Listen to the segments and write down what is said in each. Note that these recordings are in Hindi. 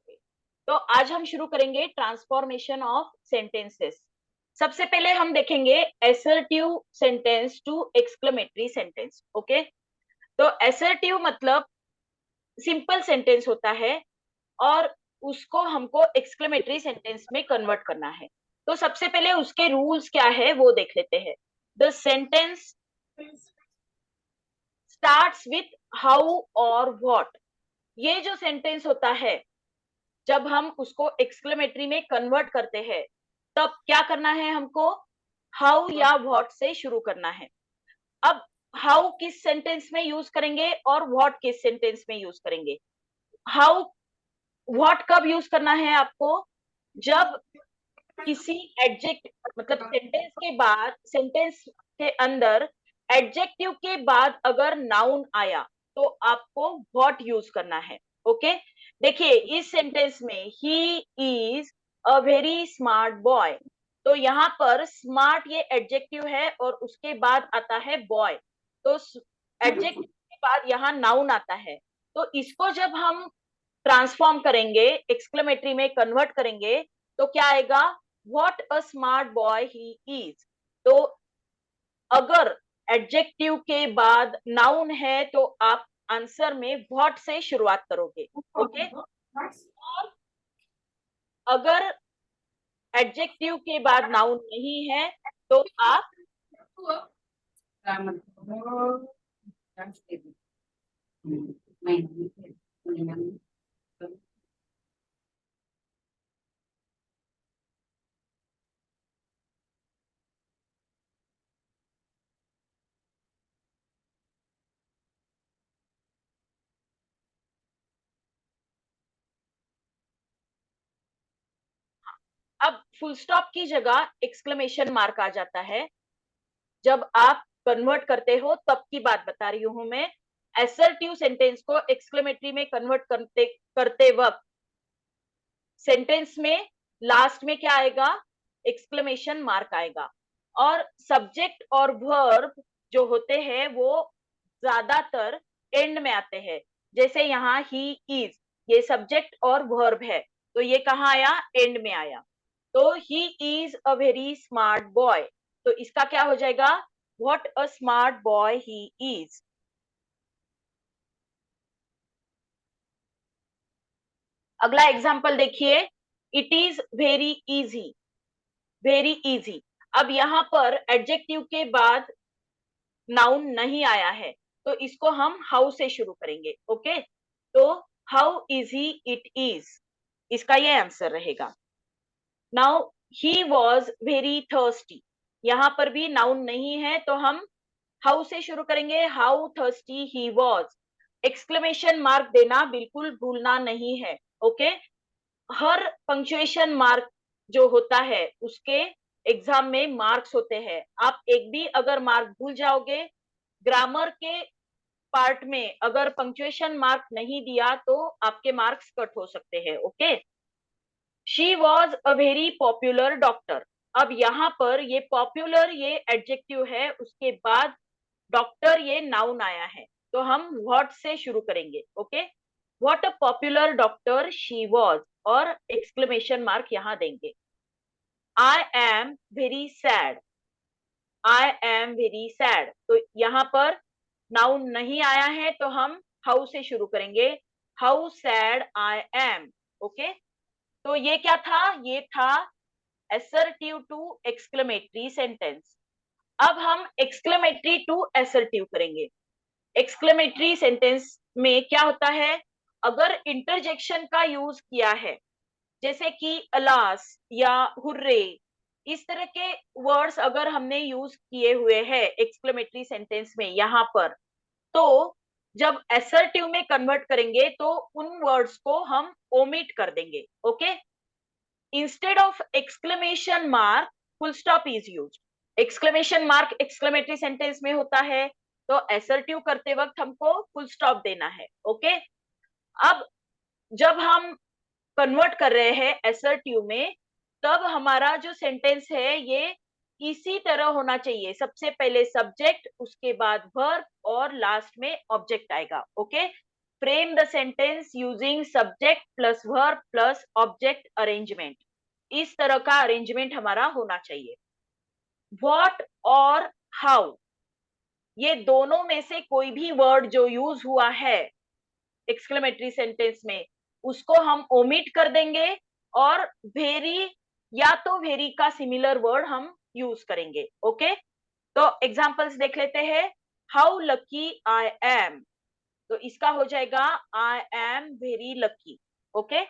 ओके, तो आज हम शुरू करेंगे ट्रांसफॉर्मेशन ऑफ सेंटेंसेस। सबसे पहले हम देखेंगे assertive sentence to exclamatory sentence. Okay, तो एसर्टिव मतलब सिंपल सेंटेंस होता है और उसको हमको एक्सक्लेमेटरी सेंटेंस में कन्वर्ट करना है। तो सबसे पहले उसके रूल्स क्या है वो देख लेते हैं। The sentence starts with how और व्हाट। ये जो सेंटेंस होता है, जब हम उसको एक्सक्लेमेटरी में कन्वर्ट करते हैं तब क्या करना है हमको, हाउ या व्हाट से शुरू करना है। अब हाउ किस सेंटेंस में यूज करेंगे और व्हाट किस सेंटेंस में यूज करेंगे। हाउ व्हाट कब यूज करना है आपको, जब किसी एडजेक्ट मतलब सेंटेंस के अंदर एडजेक्टिव के बाद अगर नाउन आया तो आपको व्हाट यूज करना है। ओके, देखिए इस सेंटेंस में ही is a very smart boy, तो यहाँ पर स्मार्ट ये एडजेक्टिव है और उसके बाद आता है बॉय, तो एडजेक्टिव के बाद यहाँ नाउन आता है। तो इसको जब हम ट्रांसफॉर्म करेंगे, एक्सक्लेमेटरी में कन्वर्ट करेंगे, तो क्या आएगा, what a smart boy he is. तो अगर एडजेक्टिव के बाद नाउन है तो आप आंसर में व्हाट से शुरुआत करोगे। ओके, और अगर एडजेक्टिव के बाद नाउन नहीं है तो आप अब फुल स्टॉप की जगह एक्सक्लेमेशन मार्क आ जाता है। जब आप कन्वर्ट करते हो तब की बात बता रही हूं मैं। एसर्टिव सेंटेंस को एक्सक्लेमेटरी में कन्वर्ट करते करते वक्त सेंटेंस में लास्ट में क्या आएगा, एक्सक्लेमेशन मार्क आएगा। और सब्जेक्ट और वर्ब जो होते हैं वो ज्यादातर एंड में आते हैं। जैसे यहाँ ही इज, ये सब्जेक्ट और वर्ब है, तो ये कहाँ आया, एंड में आया। तो ही is a very smart boy, तो इसका क्या हो जाएगा, what a smart boy he is. अगला एग्जाम्पल देखिए, it is very easy, very easy. अब यहाँ पर एडजेक्टिव के बाद नाउन नहीं आया है, तो इसको हम हाउ से शुरू करेंगे। ओके, तो हाउ इजी इट इज, इसका ये आंसर रहेगा। Now he was very thirsty, यहाँ पर भी नाउन नहीं है तो हम हाउ से शुरू करेंगे, how thirsty he was. Exclamation mark देना बिल्कुल भूलना नहीं है। ओके, हर पंक्चुएशन मार्क जो होता है उसके एग्जाम में मार्क्स होते हैं। आप एक भी अगर मार्क भूल जाओगे, ग्रामर के पार्ट में अगर पंक्चुएशन मार्क नहीं दिया तो आपके मार्क्स कट हो सकते हैं। Okay, she was a very popular doctor. अब यहाँ पर ये पॉपुलर ये एडजेक्टिव है, उसके बाद डॉक्टर ये नाउन आया है, तो हम व्हाट से शुरू करेंगे। Okay, what a popular doctor she was, और एक्सक्लेमेशन मार्क यहाँ देंगे। आई am very sad, I am very sad, तो यहाँ पर नाउन नहीं आया है तो हम हाउ से शुरू करेंगे, how sad I am. Okay, तो ये क्या था, ये था एसर्टिव टू एक्सक्लेमेटरी सेंटेंस। अब हम एक्सक्लेमेटरी टू एसर्टिव करेंगे। एक्सक्लेमेटरी सेंटेंस में क्या होता है, अगर इंटरजेक्शन का यूज किया है, जैसे कि अलास या हुर्रे, इस तरह के वर्ड्स अगर हमने यूज किए हुए हैं एक्सक्लेमेटरी सेंटेंस में यहाँ पर, तो जब एसर्टिव में कन्वर्ट करेंगे तो उन वर्ड्स को हम ओमिट कर देंगे। Okay, instead of exclamation mark full stop is use. Exclamation mark exclamatory sentence में होता है, तो एसर्टिव करते वक्त हमको फुल स्टॉप देना है। ओके, अब जब हम कन्वर्ट कर रहे हैं एसर्टिव में, तब हमारा जो सेंटेंस है ये इसी तरह होना चाहिए, सबसे पहले सब्जेक्ट, उसके बाद वर्ब और लास्ट में ऑब्जेक्ट आएगा। Okay, frame the sentence using subject plus verb plus object arrangement. इस तरह का अरेंजमेंट हमारा होना चाहिए। व्हाट और हाउ, ये दोनों में से कोई भी वर्ड जो यूज हुआ है एक्सक्लेमेटरी सेंटेंस में, उसको हम ओमिट कर देंगे और वेरी या तो वेरी का सिमिलर वर्ड हम यूज करेंगे। ओके, तो एग्जांपल्स देख लेते हैं। हाउ लकी आई एम, तो इसका हो जाएगा I am very lucky. Okay,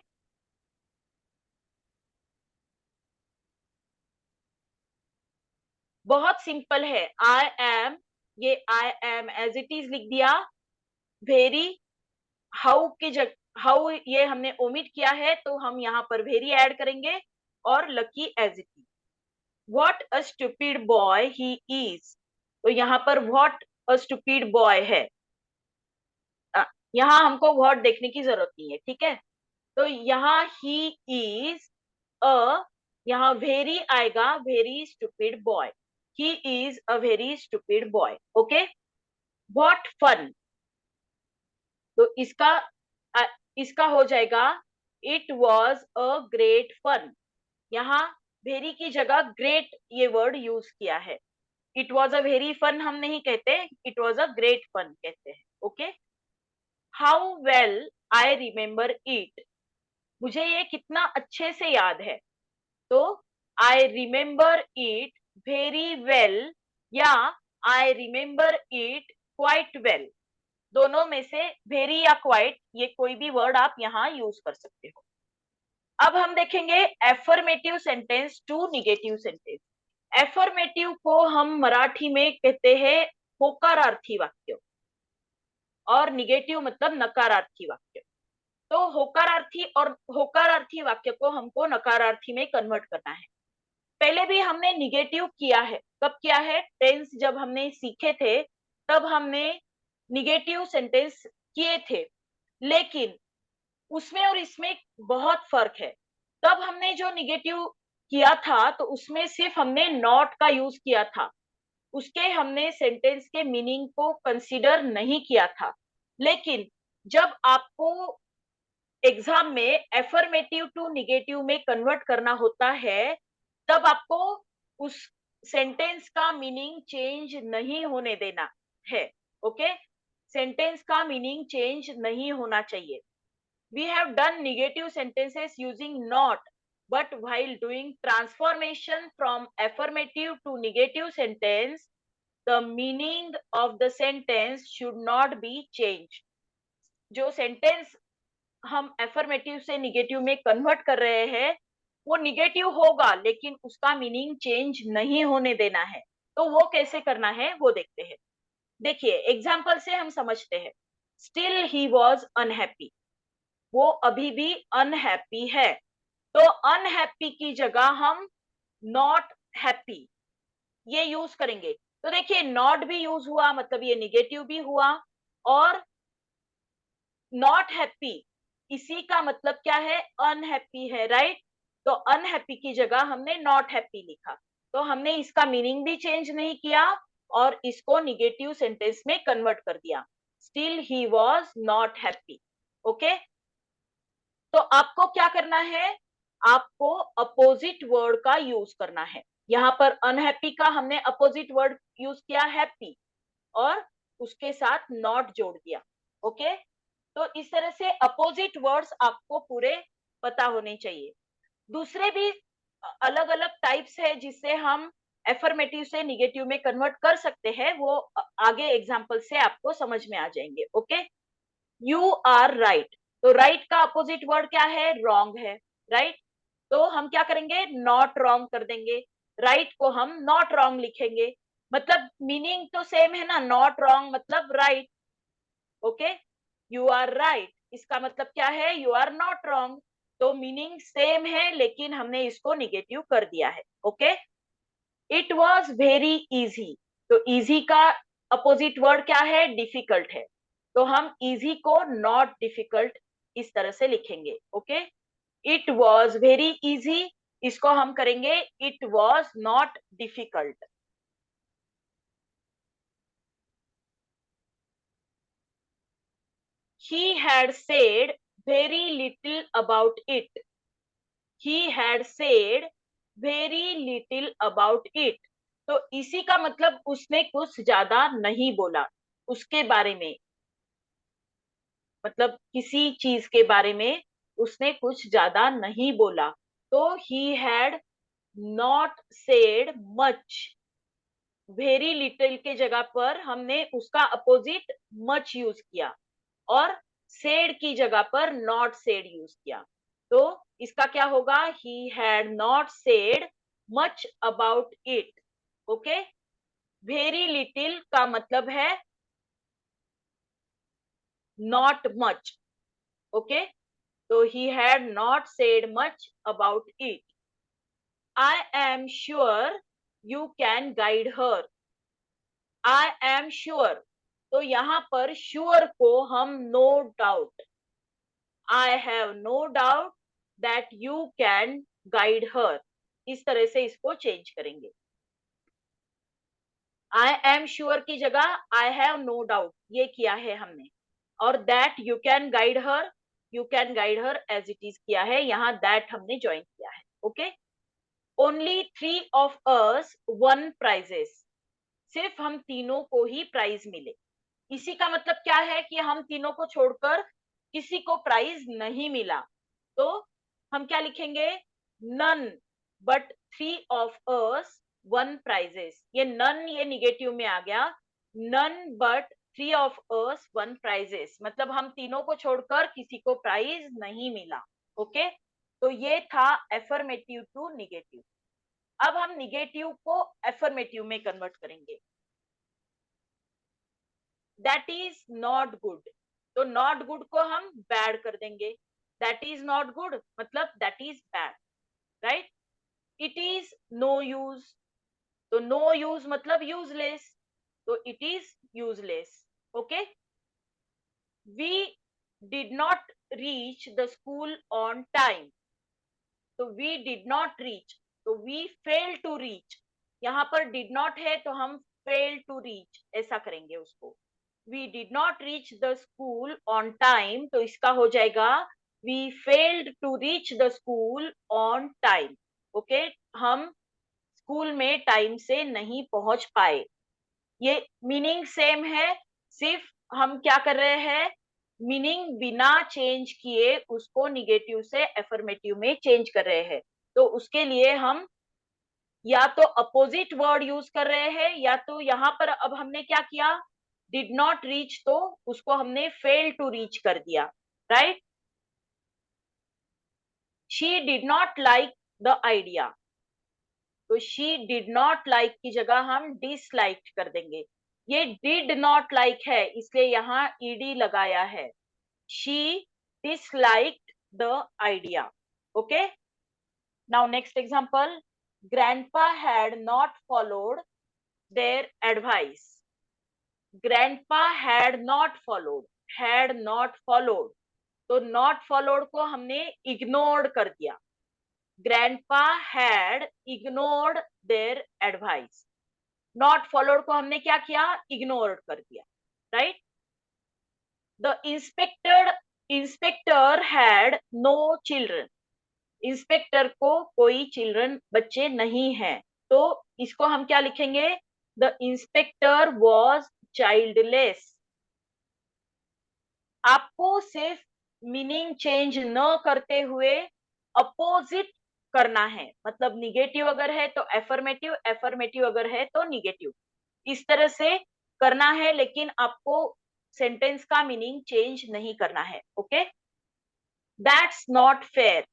बहुत सिंपल है। आई एम, ये I am as it is लिख दिया। वेरी, हाउ की जगह हाउ ये हमने ओमिट किया है, तो हम यहाँ पर वेरी ऐड करेंगे और lucky as it is. What a stupid boy he is, तो यहाँ पर व्हाट अ स्टूपिड बॉय है। यहाँ हमको व्हाट देखने की जरूरत नहीं है, ठीक है। तो यहाँ ही इज अ, यहाँ वेरी आएगा, very stupid boy. He is a very stupid boy. Okay, what fun, तो इसका हो जाएगा it was a great fun. यहाँ वेरी की जगह ग्रेट ये वर्ड यूज किया है। It was a very fun हम नहीं कहते, it was a great fun कहते हैं। Okay, how well I remember it, मुझे ये कितना अच्छे से याद है। तो I remember it very well या आई रिमेम्बर इट क्वाइट वेल, दोनों में से वेरी या क्वाइट ये कोई भी वर्ड आप यहाँ यूज कर सकते हो। अब हम देखेंगे affirmative sentence to negative sentence. Affirmative को हम मराठी में कहते हैं होकारार्थी वाक्य, और निगेटिव मतलब नकारार्थी वाक्य। तो होकारार्थी वाक्य को हमको नकारार्थी में कन्वर्ट करना है। पहले भी हमने निगेटिव किया है। कब किया है? टेंस जब हमने सीखे थे तब हमने निगेटिव सेंटेंस किए थे, लेकिन उसमें और इसमें बहुत फर्क है। तब हमने जो निगेटिव किया था तो उसमें सिर्फ हमने नॉट का यूज किया था, उसके हमने सेंटेंस के मीनिंग को कंसीडर नहीं किया था। लेकिन जब आपको एग्जाम में एफर्मेटिव टू निगेटिव में कन्वर्ट करना होता है, तब आपको उस सेंटेंस का मीनिंग चेंज नहीं होने देना है। ओके, सेंटेंस का मीनिंग चेंज नहीं होना चाहिए। We have done negative sentences using not, but while doing transformation from affirmative to negative sentence, the meaning of the sentence should not be changed. जो सेंटेंस हम एफर्मेटिव से निगेटिव में कन्वर्ट कर रहे हैं वो निगेटिव होगा, लेकिन उसका मीनिंग चेंज नहीं होने देना है। तो वो कैसे करना है वो देखते हैं। देखिए एग्जाम्पल से हम समझते हैं। स्टिल ही वॉज अनहैप्पी, वो अभी भी अनहैप्पी है। तो अनहैप्पी की जगह हम नॉट हैप्पी ये यूज करेंगे। तो देखिए नॉट भी यूज हुआ, मतलब ये निगेटिव भी हुआ, और नॉट हैप्पी इसी का मतलब क्या है? अनहैप्पी है, राइट। तो अनहैप्पी की जगह हमने नॉट हैप्पी लिखा, तो हमने इसका मीनिंग भी चेंज नहीं किया और इसको निगेटिव सेंटेंस में कन्वर्ट कर दिया। Still he was not happy. Okay, तो आपको क्या करना है? आपको अपोजिट वर्ड का यूज करना है। यहाँ पर अनहैप्पी का हमने अपोजिट वर्ड यूज किया हैप्पी, और उसके साथ नॉट जोड़ दिया। ओके, तो इस तरह से अपोजिट वर्ड्स आपको पूरे पता होने चाहिए। दूसरे भी अलग अलग टाइप्स है जिससे हम एफर्मेटिव से निगेटिव में कन्वर्ट कर सकते हैं, वो आगे एग्जांपल से आपको समझ में आ जाएंगे। ओके, यू आर राइट, तो राइट का अपोजिट वर्ड क्या है? रॉन्ग है, राइट। तो हम क्या करेंगे? नॉट रॉन्ग कर देंगे, राइट को हम नॉट रॉन्ग लिखेंगे। मतलब मीनिंग तो सेम है ना, नॉट रॉन्ग मतलब right. Okay, you are right इसका मतलब क्या है? You are not wrong. तो मीनिंग सेम है लेकिन हमने इसको निगेटिव कर दिया है। Okay, it was very easy, तो इजी का अपोजिट वर्ड क्या है? डिफिकल्ट है। तो हम इजी को नॉट डिफिकल्ट इस तरह से लिखेंगे। Okay, it was very easy, इसको हम करेंगे it was not difficult. he had said very little about it. He had said very little about it. तो इसी का मतलब उसने कुछ ज्यादा नहीं बोला उसके बारे में, मतलब किसी चीज के बारे में उसने कुछ ज्यादा नहीं बोला। तो he had not said much। Very little के जगह पर हमने उसका अपोजिट मच यूज किया और सेड की जगह पर नॉट सेड यूज किया। तो इसका क्या होगा, he had not said much about it. Okay, very little का मतलब है नॉट मच। ओके, तो he had not said much about it. I am sure you can guide her. I am sure, तो यहां पर श्योर को हम no doubt, I have no doubt that you can guide her, इस तरह से इसको चेंज करेंगे। आई एम श्योर की जगह आई हैव नो डाउट ये किया है हमने, और that you can guide her, you can guide her as it is किया है, यहाँ दैट हमने ज्वाइन किया है। Okay, only 3 of us won prizes। सिर्फ हम तीनों को ही प्राइज मिले। इसी का मतलब क्या है कि हम तीनों को छोड़कर किसी को प्राइज नहीं मिला। तो हम क्या लिखेंगे, none but 3 of us won prizes। ये नन ये निगेटिव में आ गया, none but 3 of us won prizes मतलब हम तीनों को छोड़कर किसी को प्राइज नहीं मिला। ओके, तो ये था एफर्मेटिव टू निगेटिव। अब हम निगेटिव को एफर्मेटिव में कन्वर्ट करेंगे। दैट इज नॉट गुड, तो नॉट गुड को हम बैड कर देंगे। दैट इज नॉट गुड मतलब that is bad, right. It is no use, तो नो यूज मतलब यूजलेस, तो it is useless. Okay, we did not reach the school on time, तो वी डिड नॉट रीच, तो वी फेल टू रीच। यहाँ पर डिड नॉट है तो हम फेल टू रीच ऐसा करेंगे उसको। We did not reach the school on time, तो इसका हो जाएगा we failed to reach the school on time. Okay, हम स्कूल में टाइम से नहीं पहुंच पाए। ये मीनिंग सेम है, सिर्फ हम क्या कर रहे हैं, मीनिंग बिना चेंज किए उसको निगेटिव से एफर्मेटिव में चेंज कर रहे हैं। तो उसके लिए हम या तो अपोजिट वर्ड यूज कर रहे हैं, या तो यहाँ पर अब हमने क्या किया, डिड नॉट रीच तो उसको हमने फेल टू रीच कर दिया, right. She did not like the idea, तो शी डिड नॉट लाइक की जगह हम डिसलाइक कर देंगे। ये डिड नॉट लाइक है इसलिए यहाँ ईडी लगाया है। She disliked the idea। Okay, now next example, grandpa had not followed their advice। grandpa had not followed, had not followed, तो not followed को हमने ignored कर दिया। grandpa had ignored their advice, not followed को हमने क्या किया, ignored कर दिया, right। the inspector had no children, inspector को कोई चिल्ड्रन बच्चे नहीं हैं, तो इसको हम क्या लिखेंगे, द इंस्पेक्टर वॉज चाइल्डलेस। आपको सिर्फ मीनिंग चेंज न करते हुए अपोजिट करना है, मतलब निगेटिव अगर है तो एफर्मेटिव, एफर्मेटिव अगर है तो निगेटिव, इस तरह से करना है, लेकिन आपको सेंटेंस का मीनिंग चेंज नहीं करना है। ओके, दैट्स नॉट फेयर,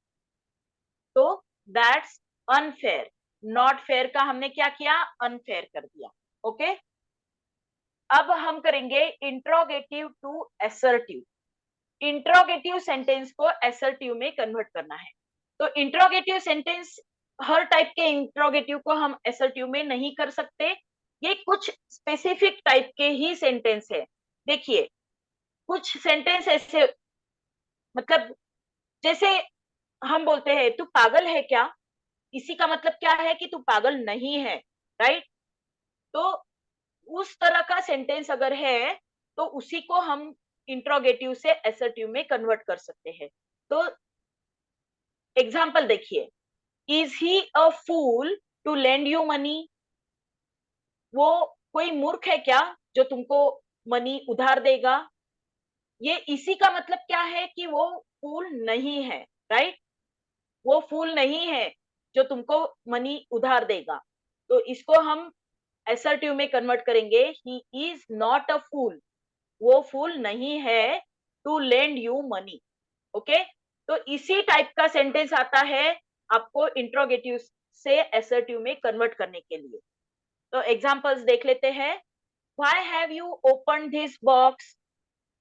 तो दैट्स अनफेयर, नॉट फेयर का हमने क्या किया, अनफेयर कर दिया। ओके, अब हम करेंगे interrogative to assertive. Interrogative sentence को एसर्टिव में कन्वर्ट करना है। तो इंट्रोगेटिव सेंटेंस, हर टाइप के इंट्रोगेटिव को हम एसर्टिव में नहीं कर सकते, ये कुछ स्पेसिफिक टाइप के ही सेंटेंस है। देखिए, कुछ सेंटेंस ऐसे, मतलब जैसे हम बोलते हैं तू पागल है क्या, इसी का मतलब क्या है कि तू पागल नहीं है, राइट। तो उस तरह का सेंटेंस अगर है तो उसी को हम इंट्रोगेटिव से असर्टिव में कन्वर्ट कर सकते हैं। तो एग्जाम्पल देखिए, is he a fool to lend you money? वो कोई मूर्ख है क्या जो तुमको मनी उधार देगा? ये इसी का मतलब क्या है कि वो फूल नहीं है, राइट? वो फूल नहीं है जो तुमको मनी उधार देगा। तो इसको हम असर्टिव में कन्वर्ट करेंगे, ही इज नॉट अ फूल। वो फूल नहीं है to lend you money. Okay, तो इसी टाइप का सेंटेंस आता है आपको इंट्रोगेटिव से असर्टिव में कन्वर्ट करने के लिए। तो एग्जांपल्स देख लेते हैं। Why have you open this box?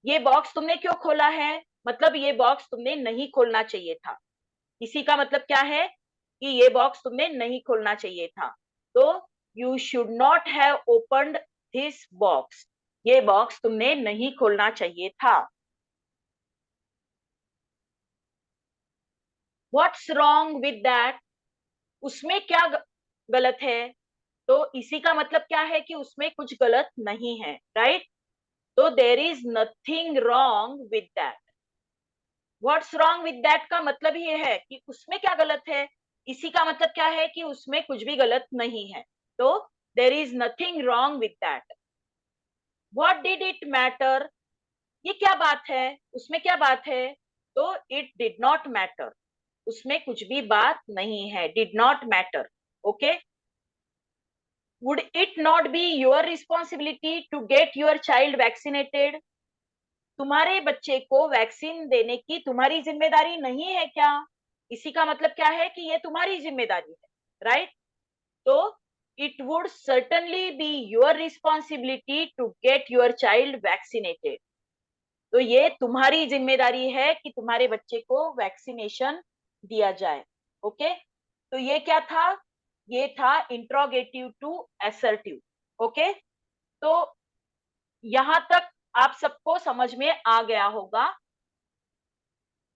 ये बॉक्स तुमने क्यों खोला है? मतलब ये बॉक्स तुमने नहीं खोलना चाहिए था। इसी का मतलब क्या है कि ये बॉक्स तुमने नहीं खोलना चाहिए था। तो you should not have opened this box. ये बॉक्स तुमने नहीं खोलना चाहिए था। What's wrong with that? उसमें क्या गलत है? तो इसी का मतलब क्या है कि उसमें कुछ गलत नहीं है, राइट? तो there is nothing wrong with that. What's wrong with that का मतलब ये है कि उसमें क्या गलत है। इसी का मतलब क्या है कि उसमें कुछ भी गलत नहीं है। तो there is nothing wrong with that. What did it matter? ये क्या बात है, उसमें क्या बात है? तो इट डिड नॉट मैटर। उसमें कुछ भी बात नहीं है, did not matter. Okay, would it not be your responsibility to get your child vaccinated? तुम्हारे बच्चे को वैक्सीन देने की तुम्हारी जिम्मेदारी नहीं है क्या? इसी का मतलब क्या है कि ये तुम्हारी जिम्मेदारी है, राइट? तो it would certainly be your responsibility to get your child vaccinated. तो ये तुम्हारी जिम्मेदारी है कि तुम्हारे बच्चे को वैक्सीनेशन दिया जाए। ओके, तो ये क्या था? ये था इंट्रोगेटिव टू असर्टिव। ओके, तो यहां तक आप सबको समझ में आ गया होगा